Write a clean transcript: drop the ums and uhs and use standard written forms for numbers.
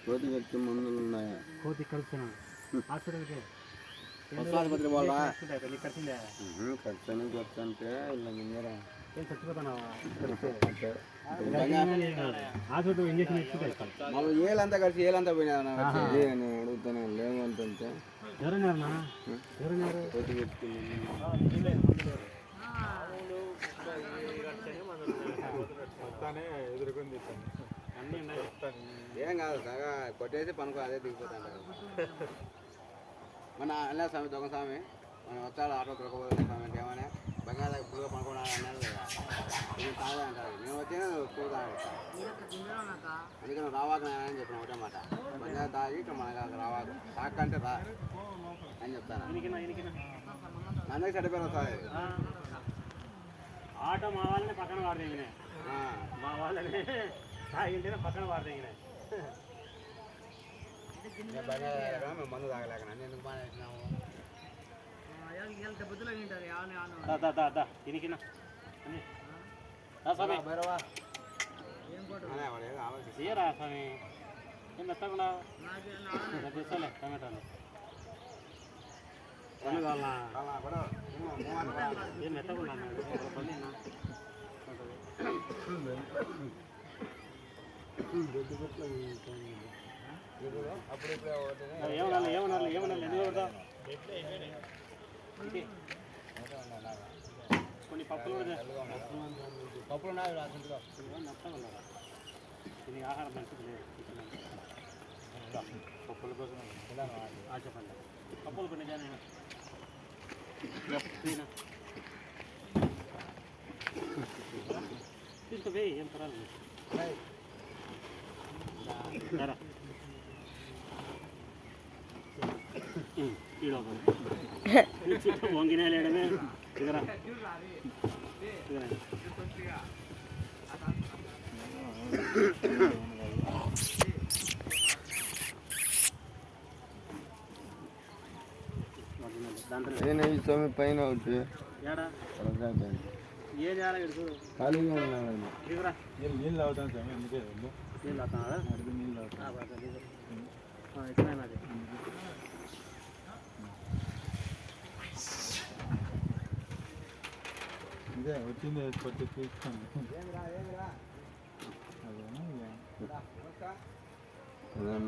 కోతి కడితే మందులు ఉన్నాయా? కోతి కడుపుతున్నా హాస్పిటల్కి ఆసుపత్రి పోవాలా? నీకు కట్టిందా? ఖర్చు ఖర్చంటే ఇలా ముందరా ఏం చచ్చిపోతున్నావా? హాస్పిటల్ ఇంజక్షన్ ఇచ్చుకుంటా మళ్ళీ ఏలంతా కలిసి ఏలంతా పోయినా నేను అడుగుతాను లేవంటే ఎవరున్నారన్నా? ఎవరున్నారు? కోతి పెట్టుకుని ఏం కాదు సగా కొట్టేసి పనుకో అదే దిగిపోతాను. మన అన్నా స్వామి దొంగ స్వామి మనం వచ్చాడు ఆటో దొరకపోతే స్వామి అంటే ఏమన్నా బంగాళ పులుగా పనుకోవడం అన్నారు కదా. నేను తాగలే అంటారు. నేను వచ్చి చూడాలి అందుకే నువ్వు రావాక అని చెప్పిన ఒకటే మాట. బంగాళ తాగి ఇక్కడ మనకు రావాలి తాకంటే రా అని చెప్తాను. అందరికి చెడ్డపేరు వస్తుంది. ఆటో మా వాళ్ళని పక్కన వాడదగినాయి, మా వాళ్ళని తాగింటేనే పక్కన వాడదగినాయి. మేము మందు తాగలేక నన్ను ఎందుకు బాగా వేసినాము? తీయరా స్వామి ఏం మెత్తకుండా తీసుకోలే టమాటాలు ఏం మెత్తకుండా ఏమన్నా ఏమన్నా ఏమన్నా ఎందుకు కొడతా? కొన్ని పప్పులు కూడా పప్పులు ఉన్నాయి మెత్తగా ఉన్నారా? ఇది ఆహారం మంచిది లేదు. పప్పుల కోసం చెప్పండి. పప్పులు కొన్ని జాయిన్ తీసుకుపోయి ఏం పర్వాలేదు. వంగినా లేడమే దిగరా స్వామి పైన ఒకటి ఏ చేయాలి ఖాళీగా ఉన్నాను. నీళ్ళు అవుతాను స్వామి, అందుకే నీళ్ళు అవుతాను. నీళ్ళు అవుతాను ఇదే వచ్చింది కొట్టి చూస్తాను. అదేనా